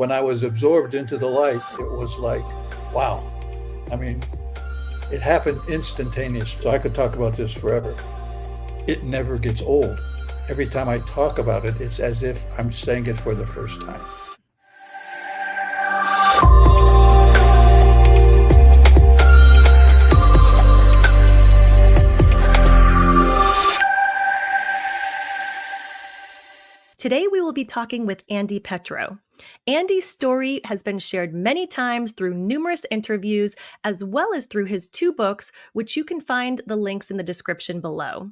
when I was absorbed into the light, it was like, wow. I mean, it happened instantaneously. So I could talk about this forever. It never gets old. Every time I talk about it, it's as if I'm saying it for the first time. Today, we will be talking with Andy Petro. Andy's story has been shared many times through numerous interviews, as well as through his 2 books, which you can find the links in the description below.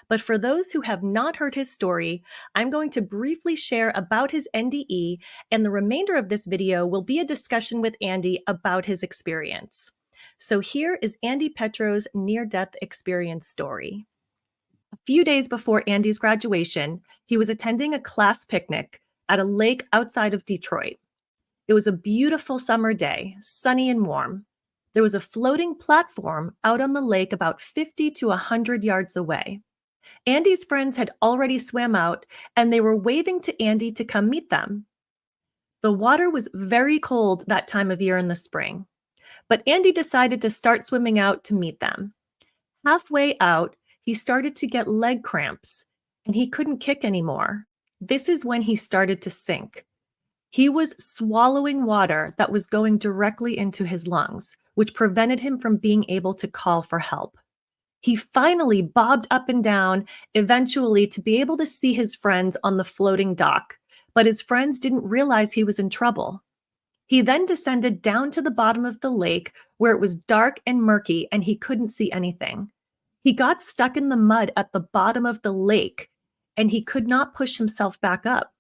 But for those who have not heard his story, I'm going to briefly share about his NDE, and the remainder of this video will be a discussion with Andy about his experience. So here is Andy Petro's near-death experience story. A few days before Andy's graduation, he was attending a class picnic at a lake outside of Detroit. It was a beautiful summer day, sunny and warm. There was a floating platform out on the lake about 50 to 100 yards away. Andy's friends had already swam out, and they were waving to Andy to come meet them. The water was very cold that time of year in the spring, but Andy decided to start swimming out to meet them. Halfway out, he started to get leg cramps, and he couldn't kick anymore. This is when he started to sink. He was swallowing water that was going directly into his lungs, which prevented him from being able to call for help. He finally bobbed up and down, eventually to be able to see his friends on the floating dock, but his friends didn't realize he was in trouble. He then descended down to the bottom of the lake where it was dark and murky and he couldn't see anything. He got stuck in the mud at the bottom of the lake, and he could not push himself back up.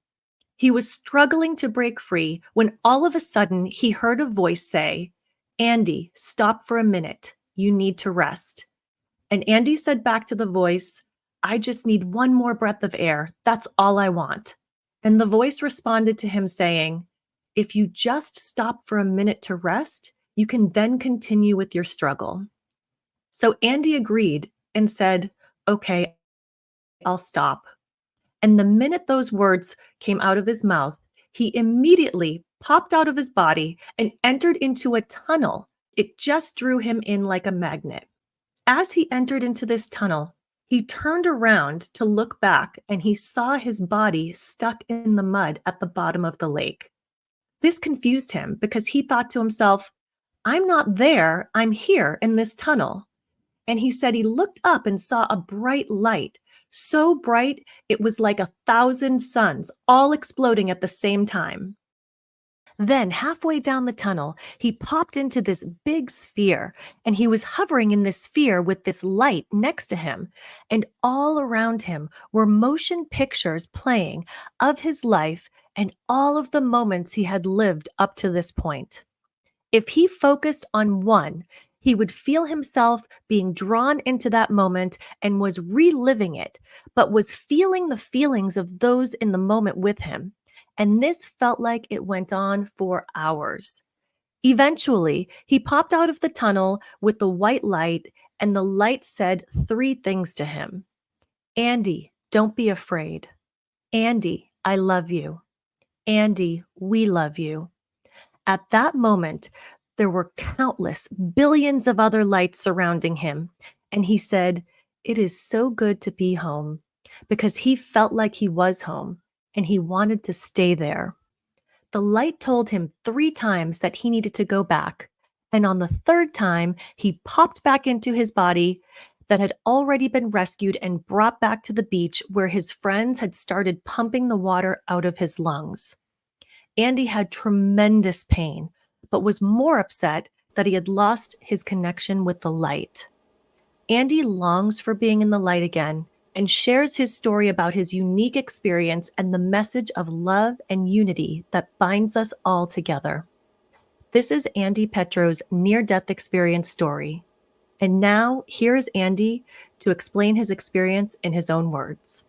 He was struggling to break free when all of a sudden he heard a voice say, "Andy, stop for a minute. You need to rest." And Andy said back to the voice, "I just need one more breath of air. That's all I want." And the voice responded to him saying, "If you just stop for a minute to rest, you can then continue with your struggle." So Andy agreed and said, "Okay, I'll stop." And the minute those words came out of his mouth, he immediately popped out of his body and entered into a tunnel. It just drew him in like a magnet. As he entered into this tunnel, he turned around to look back and he saw his body stuck in the mud at the bottom of the lake. This confused him because he thought to himself, "I'm not there, I'm here in this tunnel." And he said he looked up and saw a bright light, so bright it was like 1,000 suns all exploding at the same time. Then halfway down the tunnel, he popped into this big sphere, and he was hovering in this sphere with this light next to him. And all around him were motion pictures playing of his life and all of the moments he had lived up to this point. If he focused on one, he would feel himself being drawn into that moment and was reliving it, but was feeling the feelings of those in the moment with him. And this felt like it went on for hours. Eventually, he popped out of the tunnel with the white light, and the light said 3 things to him. "Andy, don't be afraid. Andy, I love you. Andy, we love you." At that moment, there were countless billions of other lights surrounding him, and he said, "It is so good to be home," because he felt like he was home, and he wanted to stay there. The light told him 3 times that he needed to go back, and on the 3rd time, he popped back into his body that had already been rescued and brought back to the beach where his friends had started pumping the water out of his lungs. Andy had tremendous pain, but was more upset that he had lost his connection with the light. Andy longs for being in the light again and shares his story about his unique experience and the message of love and unity that binds us all together. This is Andy Petro's near-death experience story. And now, here is Andy to explain his experience in his own words.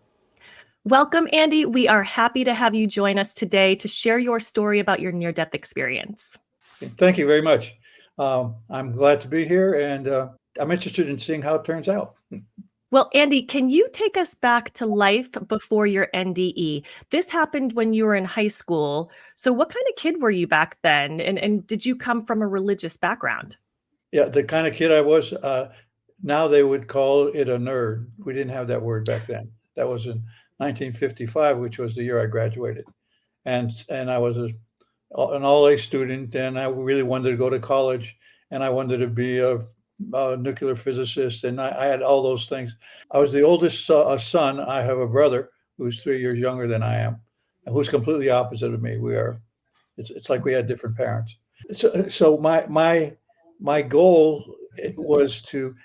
Welcome, Andy. We are happy to have you join us today to share your story about your near-death experience. Thank you very much. I'm glad to be here, and I'm interested in seeing how it turns out. Well, Andy, can you take us back to life before your NDE? This happened when you were in high school. So what kind of kid were you back then? And did you come from a religious background? Yeah, the kind of kid I was, now they would call it a nerd. We didn't have that word back then. That was in 1955, which was the year I graduated. And I was an all A student, and I really wanted to go to college, and I wanted to be a nuclear physicist, and I had all those things. I was the oldest son. I have a brother who's 3 years younger than I am, and who's completely opposite of me. It's like we had different parents. So my goal was to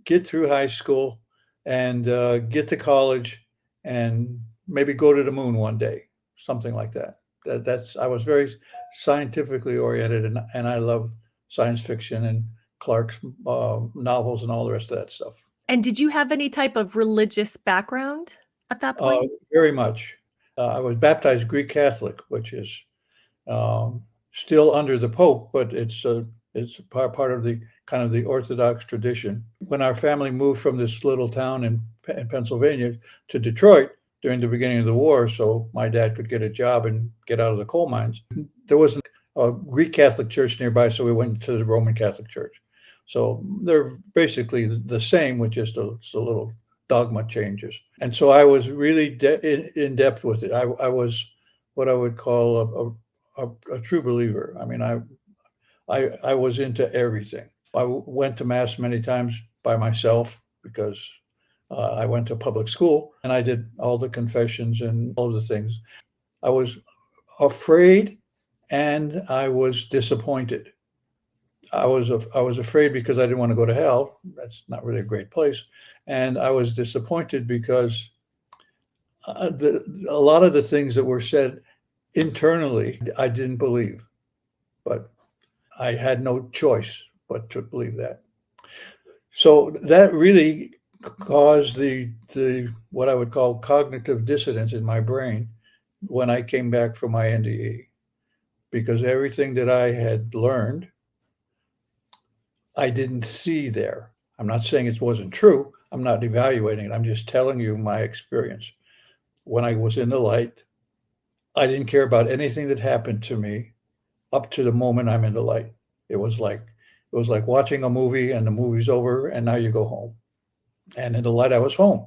get through high school and get to college and maybe go to the moon one day, something like that. That's I was very scientifically oriented, and I love science fiction and Clark's novels and all the rest of that stuff. And did you have any type of religious background at that point? Very much. I was baptized Greek Catholic, which is um, still under the Pope, but it's a part of the kind of the Orthodox tradition. When our family moved from this little town in Pennsylvania to Detroit during the beginning of the war, so my dad could get a job and get out of the coal mines, there wasn't a Greek Catholic church nearby, so we went to the Roman Catholic Church. So they're basically the same with just a little dogma changes. And so I was really in depth with it. I was what I would call a true believer. I mean, I was into everything. I went to mass many times by myself because I went to public school and I did all the confessions and all of the things. I was afraid and I was disappointed. I was afraid because I didn't want to go to hell. That's not really a great place. And I was disappointed because a lot of the things that were said internally, I didn't believe, but I had no choice but to believe that. So that really caused the what I would call cognitive dissonance in my brain when I came back from my NDE, because everything that I had learned, I didn't see there. I'm not saying it wasn't true. I'm not evaluating it. I'm just telling you my experience. When I was in the light, I didn't care about anything that happened to me up to the moment I'm in the light. It was like watching a movie and the movie's over and now you go home. And in the light, I was home,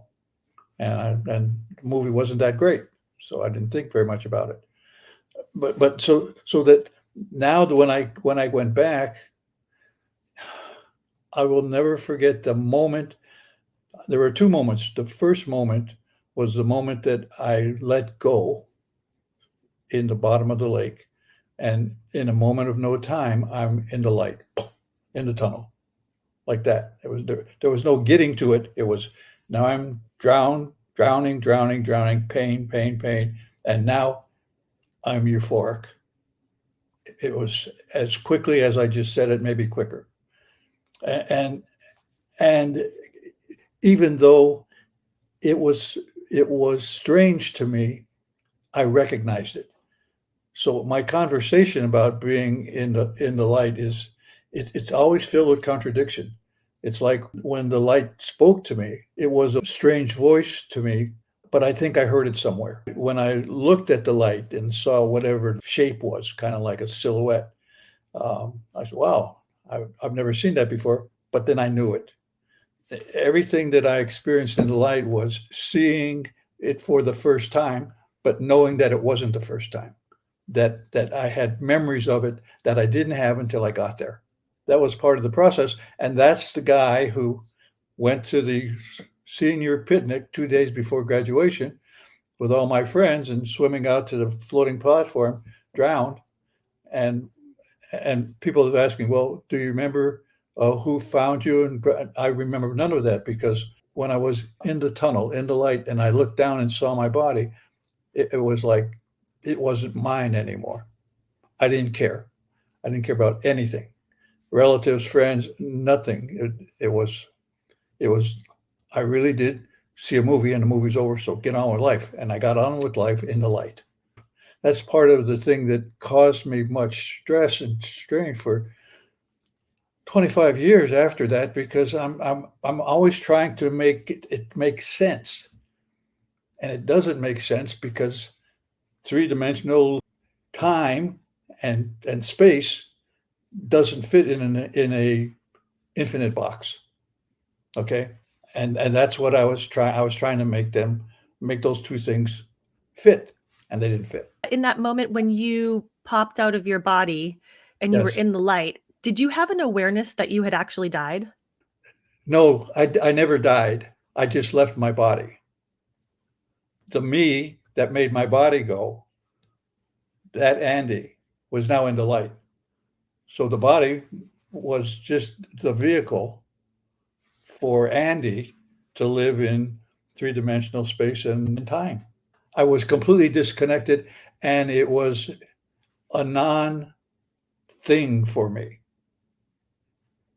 and the movie wasn't that great, so I didn't think very much about it. But so that now when I went back, I will never forget the moment. There were two moments. The first moment was the moment that I let go in the bottom of the lake, and in a moment of no time, I'm in the light, in the tunnel, like that. There was no getting to it. It was now I'm drowning, pain, and now I'm euphoric. It was as quickly as I just said it, maybe quicker. And and even though it was it was strange to me, I recognized it. So my conversation about being in the light is it's always filled with contradiction. It's like when the light spoke to me, it was a strange voice to me, but I think I heard it somewhere. When I looked at the light and saw whatever the shape was, kind of like a silhouette, I said, "Wow, I've never seen that before." But then I knew it. Everything that I experienced in the light was seeing it for the first time, but knowing that it wasn't the first time. That I had memories of it that I didn't have until I got there. That was part of the process, and that's the guy who went to the senior picnic 2 days before graduation with all my friends and swimming out to the floating platform, drowned, and people have asked me, "Well, do you remember, who found you?" And I remember none of that because when I was in the tunnel, in the light, and I looked down and saw my body, it was like it wasn't mine anymore. I didn't care. I didn't care about anything. Relatives, friends, nothing. It was I really did see a movie and the movie's over, so get on with life. And I got on with life in the light. That's part of the thing that caused me much stress and strain for 25 years after that, because I'm always trying to make it make sense, and it doesn't make sense because three-dimensional time and space doesn't fit in a infinite box. Okay, and that's what I was trying to make those two things fit, and they didn't fit. In that moment when you popped out of your body and you were Yes. in the light, did you have an awareness that you had actually died? No, I never died. I just left my body. The me that made my body go, that Andy, was now in the light. So the body was just the vehicle for Andy to live in three-dimensional space and time. I was completely disconnected, and it was a non-thing for me.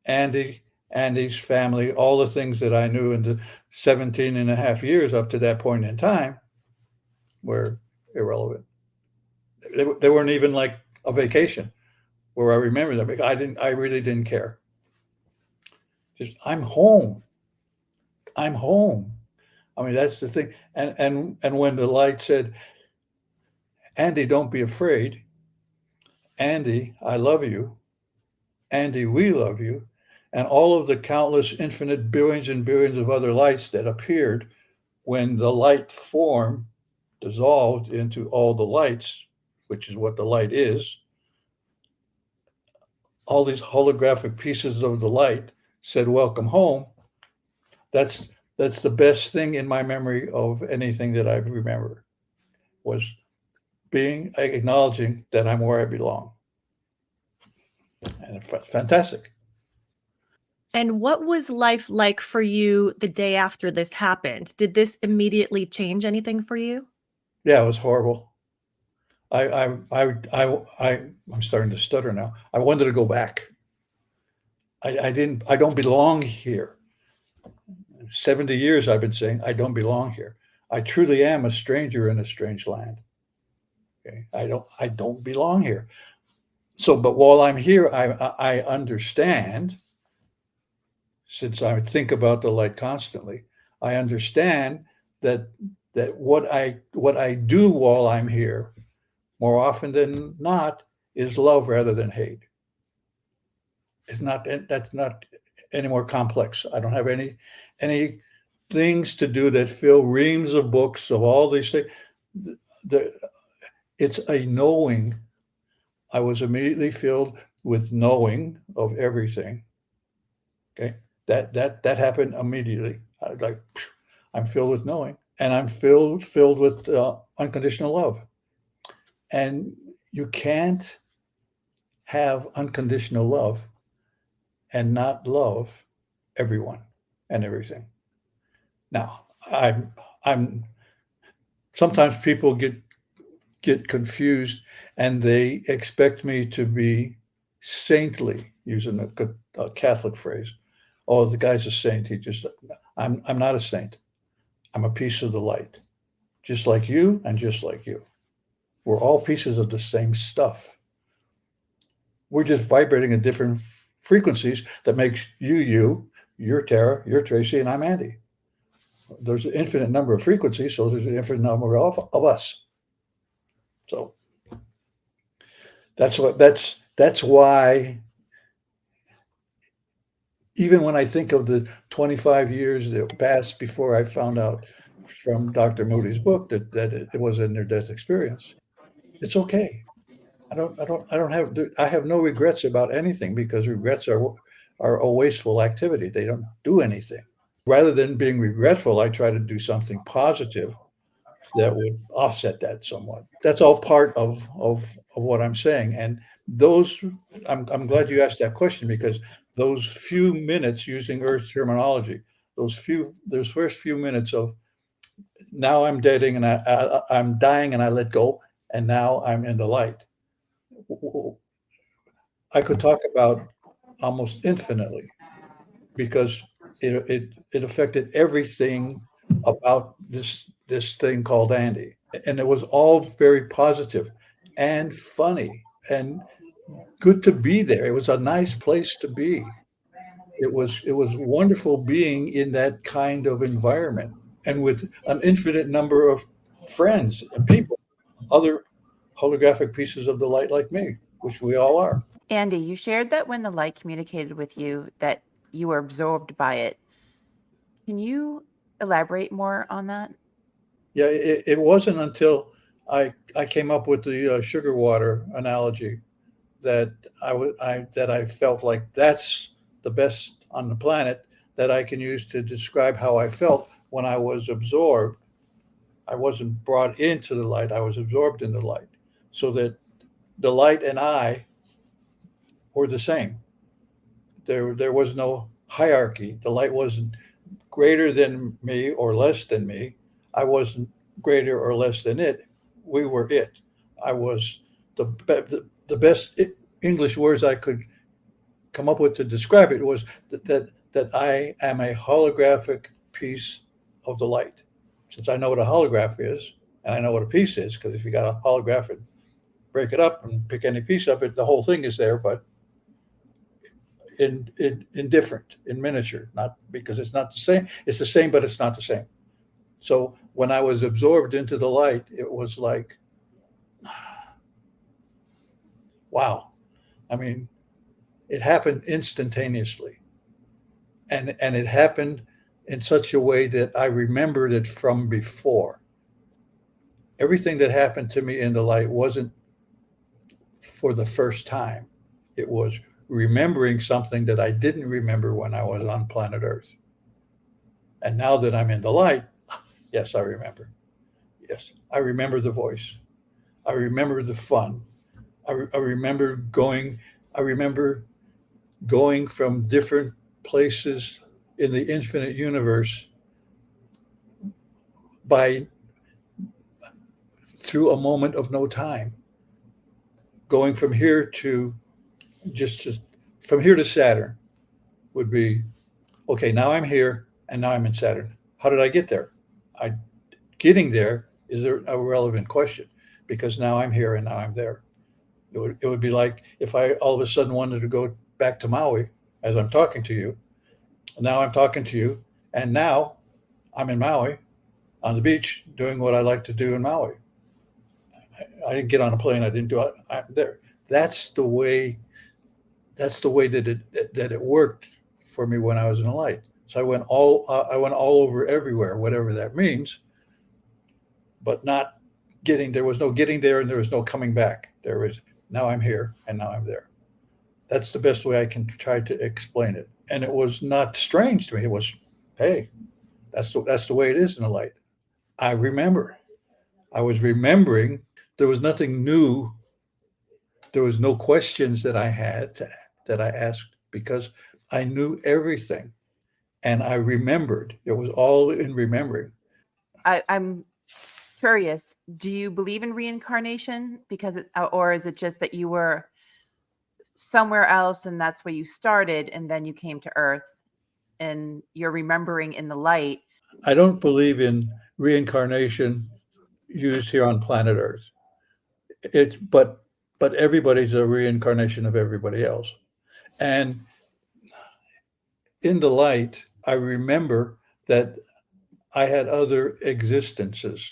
Andy, Andy's family, all the things that I knew in the 17 and a half years up to that point in time were irrelevant. They weren't even like a vacation where I remember them. I really didn't care. Just, I'm home. I'm home. I mean, that's the thing. And when the light said, Andy, don't be afraid. Andy, I love you. Andy, we love you. And all of the countless infinite billions and billions of other lights that appeared when the light form dissolved into all the lights, which is what the light is, all these holographic pieces of the light said, welcome home. That's that's the best thing in my memory of anything that I remember, was acknowledging that I'm where I belong. And fantastic. And what was life like for you the day after this happened? Did this immediately change anything for you? Yeah, it was horrible. I'm starting to stutter now. I wanted to go back. I don't belong here. 70 years I've been saying I don't belong here. I truly am a stranger in a strange land. Okay. I don't belong here. So, but while I'm here, I understand, since I think about the light constantly, I understand that what I do while I'm here, more often than not, is love rather than hate. It's not That's not any more complex. I don't have any things to do that fill reams of books of all these things. The, it's a knowing. I was immediately filled with knowing of everything. Okay, that happened immediately. I'm filled with knowing, and I'm filled with unconditional love. And you can't have unconditional love and not love everyone and everything. Now, I'm sometimes people get confused, and they expect me to be saintly, using a Catholic phrase. Oh, the guy's a saint. I'm not a saint. I'm a piece of the light, just like you and just like you. We're all pieces of the same stuff. We're just vibrating at different frequencies that makes you, you're Tara, you're Tracy, and I'm Andy. There's an infinite number of frequencies, so there's an infinite number of us. So that's why, even when I think of the 25 years that passed before I found out from Dr. Moody's book that it was a near-death experience, it's okay. I have no regrets about anything, because regrets are a wasteful activity. They don't do anything. Rather than being regretful, I try to do something positive that would offset that somewhat. That's all part of what I'm saying. And those, I'm glad you asked that question, because those few minutes, using Earth terminology, those first few minutes of, now I'm deading and I'm dying and I let go, and now I'm in the light. I could talk about almost infinitely, because it affected everything about this thing called Andy. And it was all very positive and funny and good to be there. It was a nice place to be. it was wonderful being in that kind of environment and with an infinite number of friends and people, other holographic pieces of the light like me, which we all are. Andy, you shared that when the light communicated with you, that you were absorbed by it. Can you elaborate more on that? Yeah, it wasn't until I came up with the sugar water analogy that I felt like that's the best on the planet that I can use to describe how I felt when I was absorbed. I wasn't brought into the light; I was absorbed in the light, so that the light and I were the same. There was no hierarchy. The light wasn't greater than me or less than me. I wasn't greater or less than it. We were it. I was the best English words I could come up with to describe it was that I am a holographic piece of the light. Since I know what a holograph is, and I know what a piece is, because if you got a holograph and break it up and pick any piece of it, the whole thing is there, but in different, in miniature, not because it's not the same. It's the same, but it's not the same. So when I was absorbed into the light, it was like, wow. I mean, it happened instantaneously. And it happened in such a way that I remembered it from before. Everything that happened to me in the light wasn't for the first time. It was remembering something that I didn't remember when I was on planet Earth. And now that I'm in the light, yes, I remember. Yes, I remember the voice. I remember the fun. I remember going. I remember going from different places in the infinite universe by through a moment of no time. Going from here to from here to Saturn would be okay. Now I'm here, and now I'm in Saturn. How did I get there? I Getting there is a relevant question because now I'm here and now I'm there. It would be like if I all of a sudden wanted to go back to Maui as I'm talking to you. Now I'm talking to you, and now I'm in Maui on the beach doing what I like to do in Maui. I didn't get on a plane. I didn't do it. I'm there. That's the way. That's the way that it worked for me when I was in the light. So I went all over everywhere, whatever that means. But not getting there was no getting there and there was no coming back. There was now I'm here and now I'm there. That's the best way I can try to explain it. And it was not strange to me. It was, hey, that's the way it is in the light. I remember. I was remembering. There was nothing new. There was no questions that I had that I asked because I knew everything and I remembered. It was all in remembering. I'm curious. Do you believe in reincarnation? Or is it just that you were somewhere else and that's where you started and then you came to Earth and you're remembering in the light? I don't believe in reincarnation used here on planet Earth. It's but everybody's a reincarnation of everybody else. And in the light, I remember that I had other existences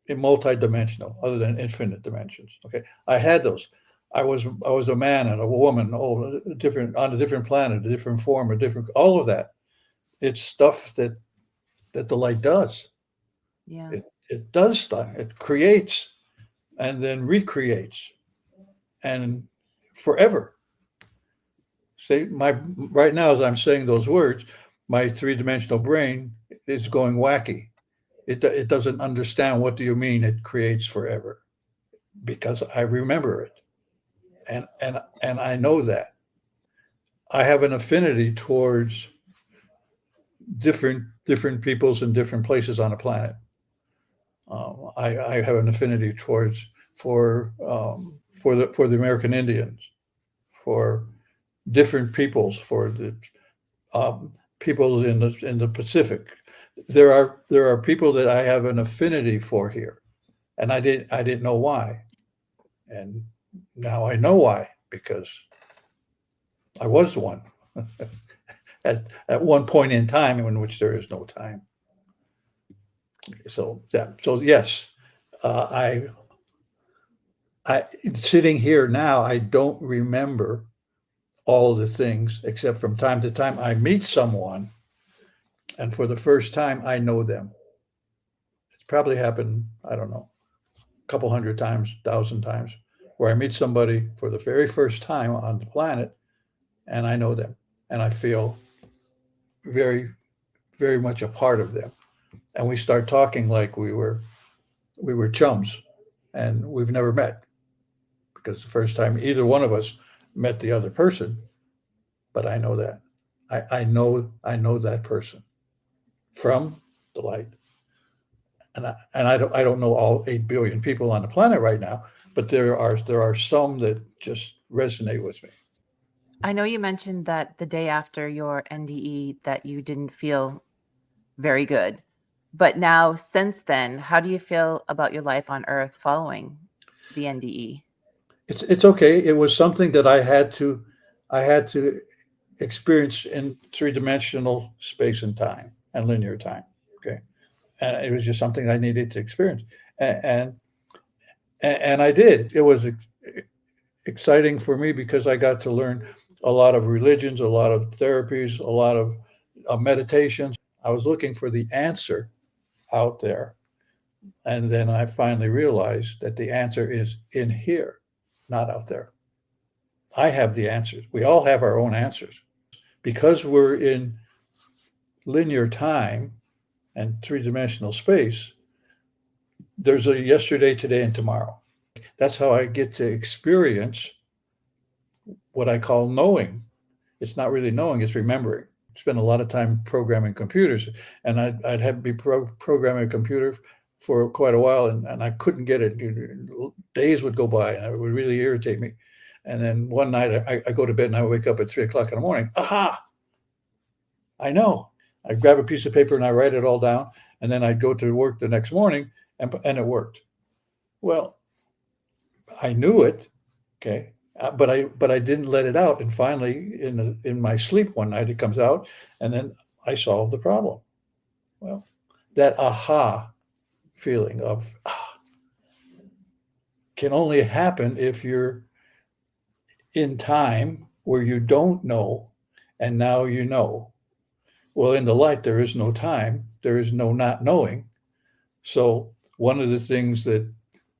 in multidimensional, other than infinite dimensions. Okay, I had those. I was a man and a woman, different on a different planet, a different form, a different all of that. It's stuff that the light does. Yeah. It does stuff. It creates and then recreates and forever. Say my right now as I'm saying those words, my three-dimensional brain is going wacky. It doesn't understand what do you mean it creates forever because I remember it and I know that I have an affinity towards different peoples in different places on a planet. I have an affinity towards for the American Indians, for different peoples, for the peoples in the Pacific. There are people that I have an affinity for here, and I didn't know why, and now I know why because I was one, at one point in time in which there is no time. So yes, I sitting here now, I don't remember all the things, except from time to time I meet someone, and for the first time I know them. It's probably happened, I don't know, a couple hundred times, 1,000 times, where I meet somebody for the very first time on the planet, and I know them, and I feel very, very much a part of them. And we start talking like we were chums, and we've never met, because the first time either one of us met the other person, but I know that. I know that person from the light. And I don't know all 8 billion people on the planet right now, but there are some that just resonate with me. I know you mentioned that the day after your NDE that you didn't feel very good. But now, since then, how do you feel about your life on Earth following the NDE? It's okay. It was something that I had to experience in 3-dimensional space and time and linear time. Okay. And it was just something I needed to experience. And I did. It was exciting for me because I got to learn a lot of religions, a lot of therapies, a lot of meditations. I was looking for the answer out there. And then I finally realized that the answer is in here, not out there. I have the answers. We all have our own answers. Because we're in linear time and 3-dimensional space, there's a yesterday, today, and tomorrow. That's how I get to experience what I call knowing. It's not really knowing, it's remembering. Spend a lot of time programming computers, and I'd have to be programming a computer for quite a while, and I couldn't get it. Days would go by, and it would really irritate me. And then one night I go to bed and I wake up at 3 o'clock in the morning. Aha! I know. I grab a piece of paper and I write it all down, and then I'd go to work the next morning, and it worked. Well, I knew it, okay, but I didn't let it out. And finally, in my sleep one night, it comes out, and then I solved the problem. Well, that aha feeling of can only happen if you're in time where you don't know, and now you know. Well, in the light, there is no time. There is no not knowing. So one of the things that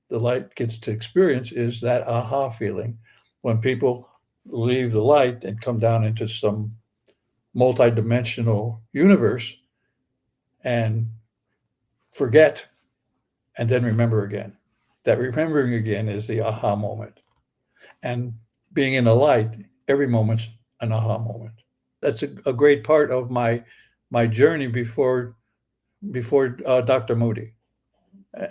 the light gets to experience is that aha feeling when people leave the light and come down into some multidimensional universe and forget and then remember again. That remembering again is the aha moment. And being in the light, every moment's an aha moment. That's a great part of my journey before Dr. Moody.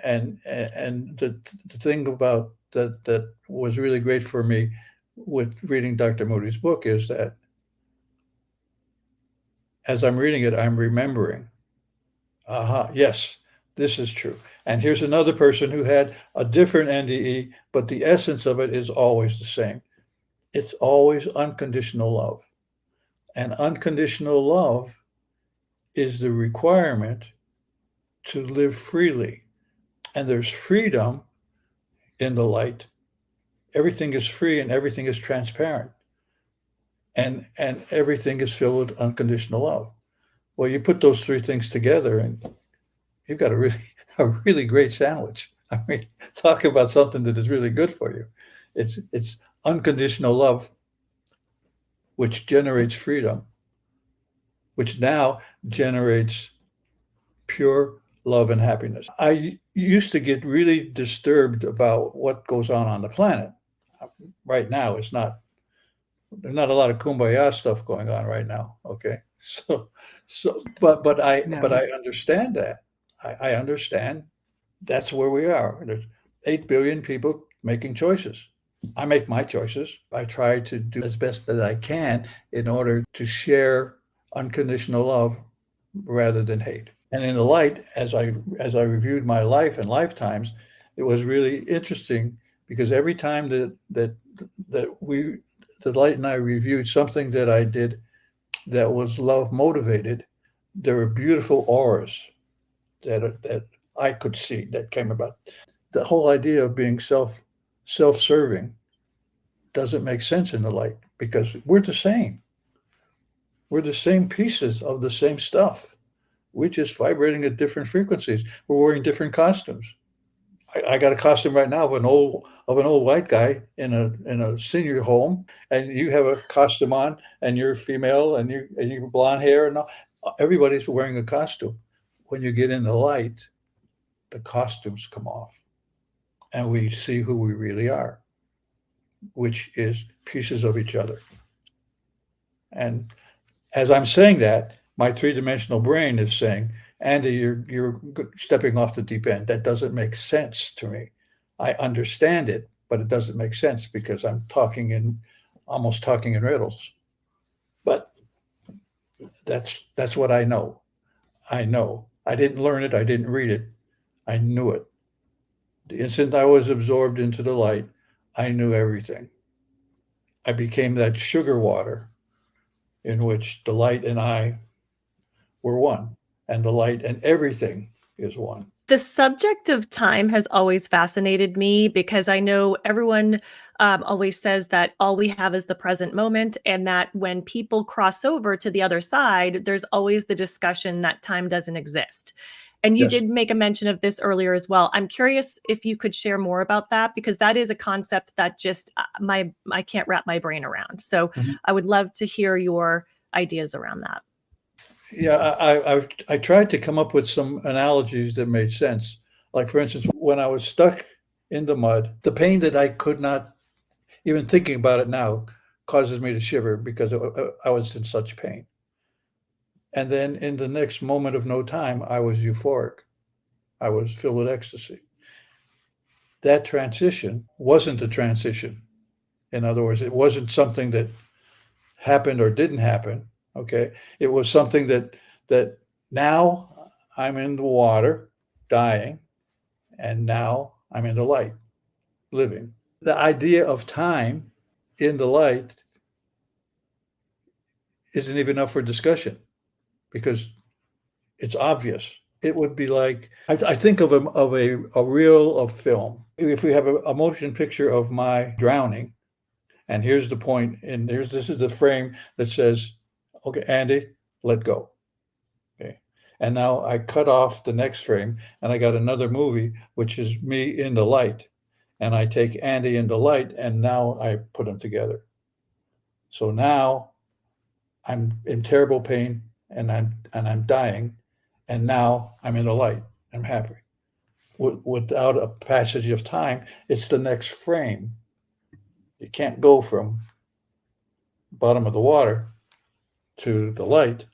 And the thing about that was really great for me with reading Dr. Moody's book is that as I'm reading it, I'm remembering, aha, yes, this is true. And here's another person who had a different NDE, but the essence of it is always the same. It's always unconditional love. And unconditional love is the requirement to live freely. And there's freedom in the light. Everything is free and everything is transparent. And everything is filled with unconditional love. Well, you put those three things together and you've got a really great sandwich. I mean, talk about something that is really good for you. It's unconditional love, which generates freedom, which now generates pure love and happiness. I used to get really disturbed about what goes on the planet. Right now, there's not a lot of kumbaya stuff going on right now. Okay, but I understand that. I understand that's where we are. There's 8 billion people making choices. I make my choices. I try to do as best that I can in order to share unconditional love rather than hate. And in the light, as I reviewed my life and lifetimes, it was really interesting because every time that the light and I reviewed something that I did that was love motivated, there were beautiful auras that I could see that came about. The whole idea of being self-serving doesn't make sense in the light because we're the same. We're the same pieces of the same stuff. We're just vibrating at different frequencies. We're wearing different costumes. I got a costume right now of an old white guy in a senior home, and you have a costume on, and you're female, and you blonde hair, and all. Everybody's wearing a costume. When you get in the light, the costumes come off, and we see who we really are, which is pieces of each other. And as I'm saying that, my three-dimensional brain is saying, Andy, you're stepping off the deep end. That doesn't make sense to me. I understand it, but it doesn't make sense because I'm almost talking in riddles. But that's what I know. I know. I didn't learn it. I didn't read it. I knew it. The instant I was absorbed into the light, I knew everything. I became that sugar water in which the light and I were one, and the light and everything is one. The subject of time has always fascinated me because I know everyone always says that all we have is the present moment, and that when people cross over to the other side, there's always the discussion that time doesn't exist. And you Yes. did make a mention of this earlier as well. I'm curious if you could share more about that, because that is a concept that just I can't wrap my brain around. So Mhm. I would love to hear your ideas around that. Yeah, I tried to come up with some analogies that made sense. Like, for instance, when I was stuck in the mud, the pain that I could not, even thinking about it now, causes me to shiver because I was in such pain. And then in the next moment of no time, I was euphoric. I was filled with ecstasy. That transition wasn't a transition. In other words, it wasn't something that happened or didn't happen. Okay, it was something that now I'm in the water, dying, and now I'm in the light, living. The idea of time in the light isn't even up for discussion because it's obvious. It would be like I think of a reel of film. If we have a motion picture of my drowning, and here's the point, and this is the frame that says, "Okay, Andy, let go." Okay, and now I cut off the next frame, and I got another movie, which is me in the light, and I take Andy in the light, and now I put them together. So now I'm in terrible pain, and I'm dying, and now I'm in the light. I'm happy. Without a passage of time, it's the next frame. You can't go from bottom of the water to the light.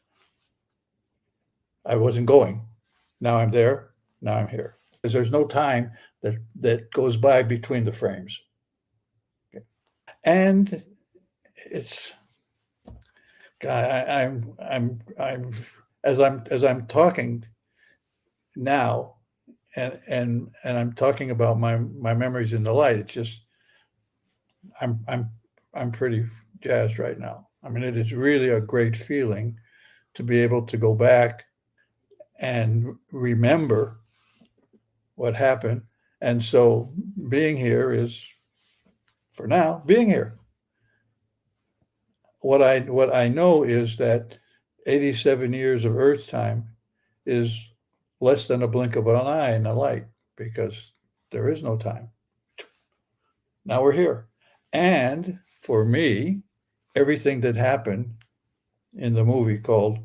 I wasn't going. Now I'm there. Now I'm here. Because there's no time that goes by between the frames. Okay. And it's God, I'm as I'm talking now, and I'm talking about my memories in the light. It's just I'm I'm I'm pretty jazzed right now. I mean, it is really a great feeling to be able to go back and remember what happened. And so being here is, for now, being here. What I know is that 87 years of Earth time is less than a blink of an eye in the light because there is no time. Now we're here. And for me, everything that happened in the movie called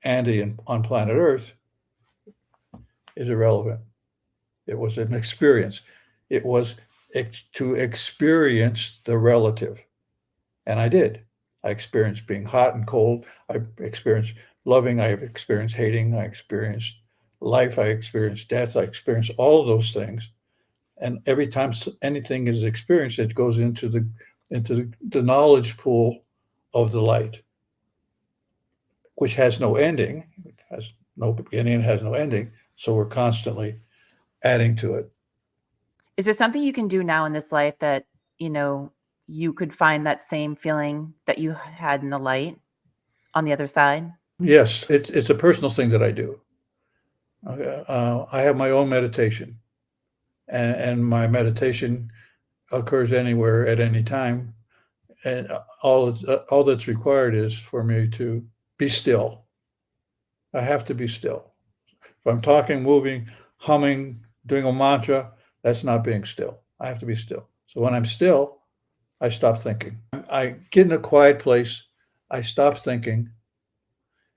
Andy on Planet Earth is irrelevant. It was an experience. It was to experience the relative. And I did. I experienced being hot and cold. I experienced loving. I experienced hating. I experienced life. I experienced death. I experienced all of those things. And every time anything is experienced, it goes into the knowledge pool of the light, which has no ending. It has no beginning. It has no ending. So we're constantly adding to it. Is there something you can do now in this life that, you could find that same feeling that you had in the light? on the other side? Yes, it's a personal thing that I do. I have my own meditation, and my meditation occurs anywhere at any time. And all that's required is for me to be still. I have to be still. If I'm talking, moving, humming, doing a mantra, that's not being still. I have to be still. So when I'm still, I stop thinking. I get in a quiet place, I stop thinking,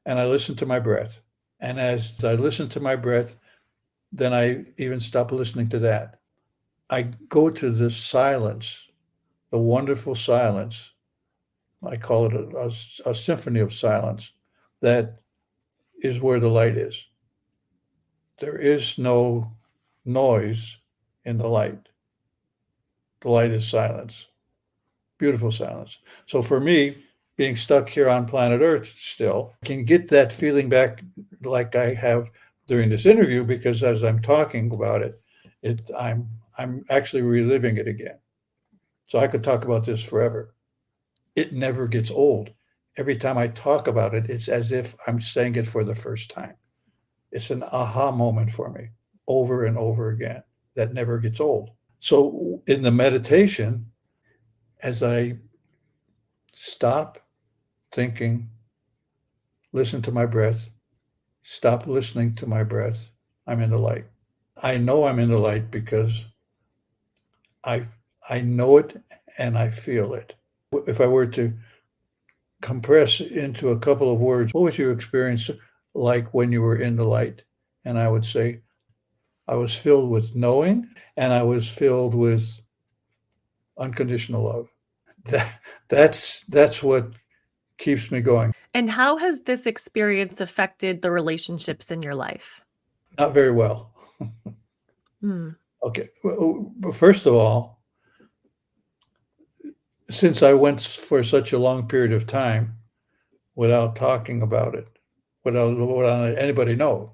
and I listen to my breath. And as I listen to my breath, then I even stop listening to that. I go to the silence, the wonderful silence. I call it a symphony of silence. That is where the light is. There is no noise in the light. The light is silence, beautiful silence. So for me, being stuck here on planet Earth still, I can get that feeling back like I have during this interview, because as I'm talking about it, I'm actually reliving it again. So I could talk about this forever. It never gets old. Every time I talk about it, it's as if I'm saying it for the first time. It's an aha moment for me over and over again that never gets old. So in the meditation, as I stop thinking, listen to my breath, stop listening to my breath, I'm in the light. I know I'm in the light because I I know it and I feel it. If I were to compress into a couple of words, what was your experience like when you were in the light? And I would say, I was filled with knowing, and I was filled with unconditional love. That's what keeps me going. And how has this experience affected the relationships in your life? Not very well. Hmm. Okay. Well, first of all, since I went for such a long period of time without talking about it, without letting anybody know,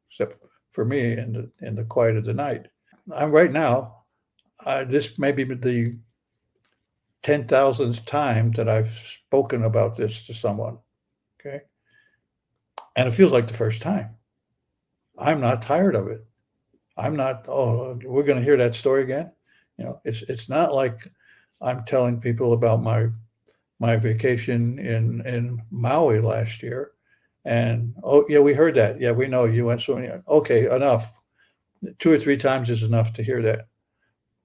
except for me in the quiet of the night. I'm right now. This may be the 10,000th time that I've spoken about this to someone. Okay, and it feels like the first time. I'm not tired of it. I'm not. Oh, we're going to hear that story again. It's not like I'm telling people about my vacation in Maui last year, and oh yeah, we heard that. Yeah, we know you went swimming. Okay, enough. 2 or 3 times is enough to hear that.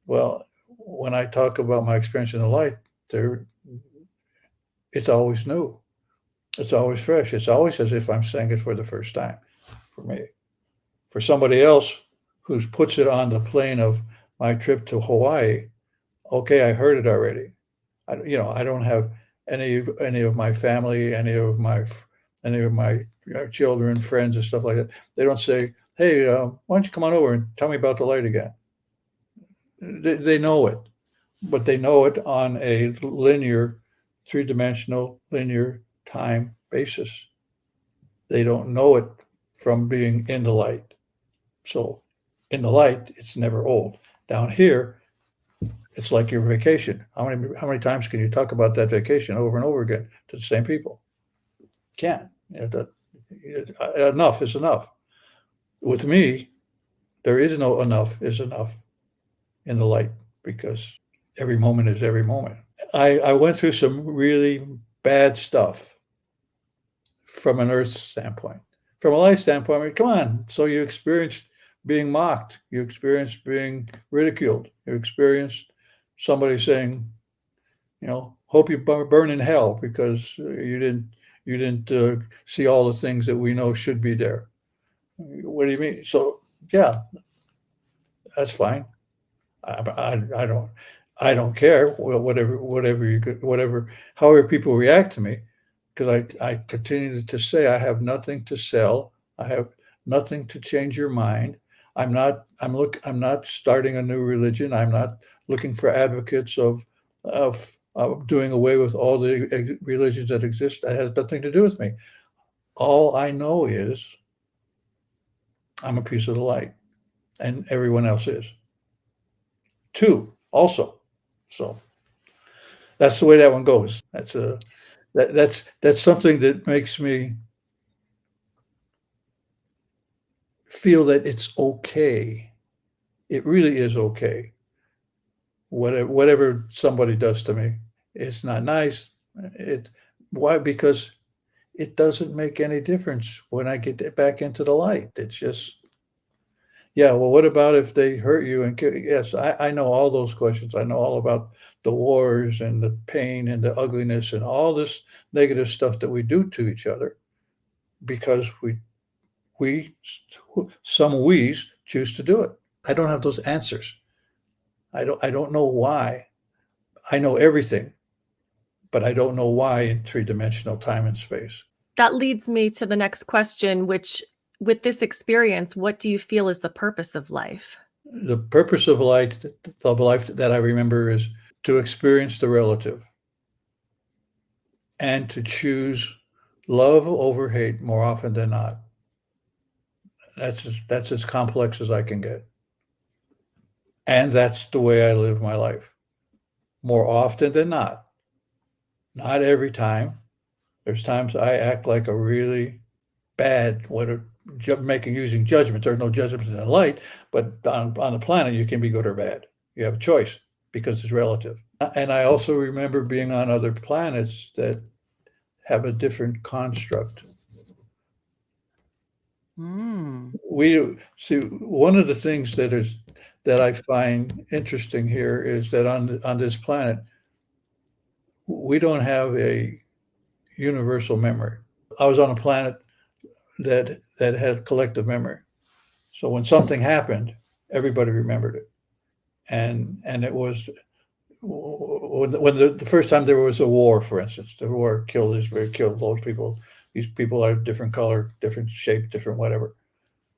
Well, when I talk about my experience in the light, there, it's always new. It's always fresh. It's always as if I'm saying it for the first time for me. For somebody else who puts it on the plane of my trip to Hawaii, okay, I heard it already. I don't have any of my family, any of my children, friends, and stuff like that. They don't say, "Hey, why don't you come on over and tell me about the light again?" They know it, but they know it on a linear, three-dimensional linear time basis. They don't know it from being in the light. So in the light, it's never old. Down here, it's like your vacation. How many times can you talk about that vacation over and over again to the same people? Can't. Enough is enough. With me, there is no enough is enough in the light, because every moment is every moment. I went through some really bad stuff from an earth standpoint. From a life standpoint, I mean, come on. So you experienced being mocked, you experienced being ridiculed, you experienced somebody saying, hope you burn in hell because you didn't see all the things that we know should be there. What do you mean? So yeah, that's fine. I don't care. Whatever, however people react to me, because I continue to say I have nothing to sell. I have nothing to change your mind. I'm not starting a new religion. I'm not looking for advocates of doing away with all the religions that exist. That has nothing to do with me. All I know is I'm a piece of the light, and everyone else is too, also. So that's the way that one goes. That's something that makes me feel that it's okay. It really is okay. Whatever somebody does to me, it's not nice. It Why? Because it doesn't make any difference when I get back into the light. It's just, yeah, well, what about if they hurt you and kill you? Yes, I know all those questions. I know all about the wars and the pain and the ugliness and all this negative stuff that we do to each other because we some we's choose to do it. I don't have those answers. I don't know why. I know everything, but I don't know why in three-dimensional time and space. That leads me to the next question, which, with this experience, what do you feel is the purpose of life? The purpose of life that I remember is to experience the relative and to choose love over hate more often than not. That's as complex as I can get. And that's the way I live my life. More often than not. Not every time. There's times I act like a really bad, using judgment. There's no judgment in the light, but on the planet, you can be good or bad. You have a choice because it's relative. And I also remember being on other planets that have a different construct. We see one of the things that I find interesting here is that on this planet, we don't have a universal memory. I was on a planet that had collective memory. So when something happened, everybody remembered it. And it was when the first time there was a war, for instance, the war killed those people. These people are different color, different shape, different whatever.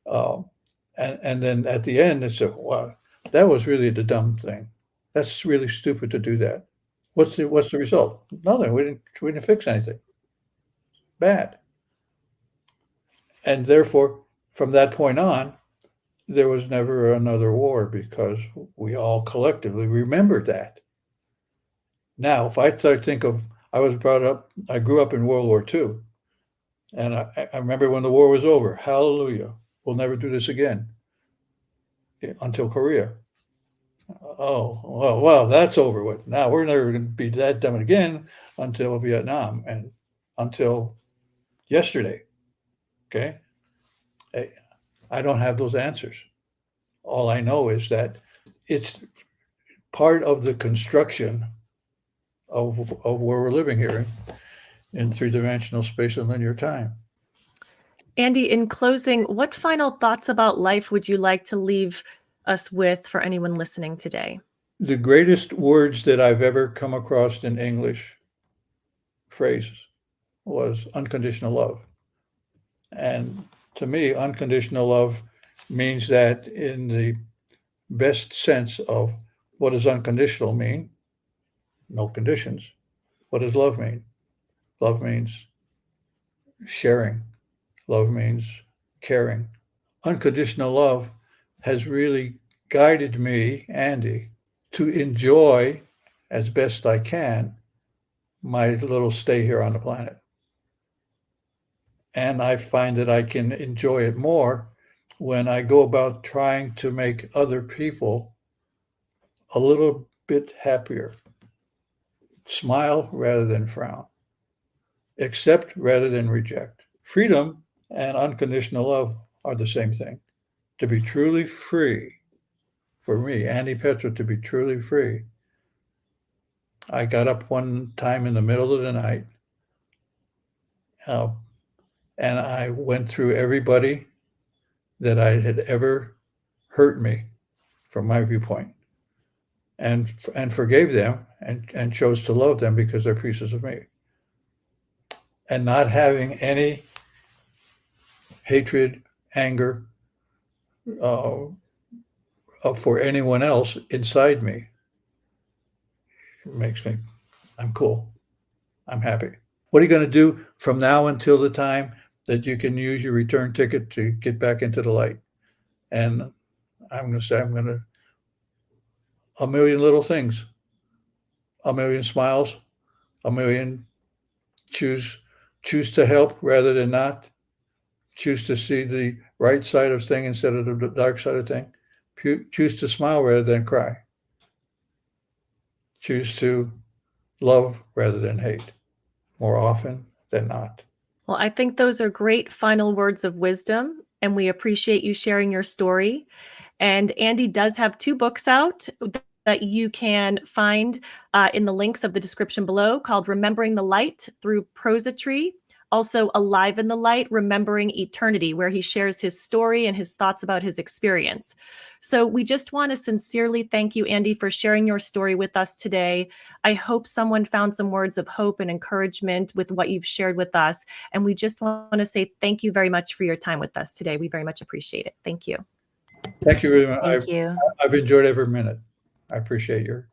Um, and then at the end, they said, "Wow, that was really the dumb thing. That's really stupid to do that." What's the result? Nothing. We didn't fix anything. Bad. And therefore, from that point on, there was never another war because we all collectively remembered that. Now, if I start to think of, I grew up in World War II, and I remember when the war was over. Hallelujah. We'll never do this again until Korea. Oh, well, that's over with. Now we're never going to be that dumb again until Vietnam and until yesterday. Okay. I don't have those answers. All I know is that it's part of the construction of where we're living here in three-dimensional space and linear time. Andy, in closing, what final thoughts about life would you like to leave us with for anyone listening today? The greatest words that I've ever come across in English phrases was unconditional love. And to me, unconditional love means that in the best sense of what does unconditional mean? No conditions. What does love mean? Love means sharing. Love means caring. Unconditional love has really guided me, Andy, to enjoy as best I can my little stay here on the planet. And I find that I can enjoy it more when I go about trying to make other people a little bit happier. Smile rather than frown. Accept rather than reject. Freedom and unconditional love are the same thing. To be truly free, for me, Andy Petro, to be truly free, I got up one time in the middle of the night uh, and I went through everybody that I had ever hurt me from my viewpoint and forgave them and chose to love them because they're pieces of me. And not having any hatred, anger for anyone else inside me. It makes me, I'm cool. I'm happy. What are you going to do from now until the time that you can use your return ticket to get back into the light? And I'm going to say, a million little things, a million smiles, a million choose to help rather than not. Choose to see the right side of thing instead of the dark side of thing. Choose to smile rather than cry. Choose to love rather than hate, more often than not. Well, I think those are great final words of wisdom, and we appreciate you sharing your story. And Andy does have 2 books out that you can find in the links of the description below, called Remembering the Light Through Prosatry. Also, Alive in the Light, Remembering Eternity, where he shares his story and his thoughts about his experience. So we just want to sincerely thank you, Andy, for sharing your story with us today. I hope someone found some words of hope and encouragement with what you've shared with us. And we just want to say thank you very much for your time with us today. We very much appreciate it. Thank you. Thank you very much. Thank you. I've enjoyed every minute. I appreciate your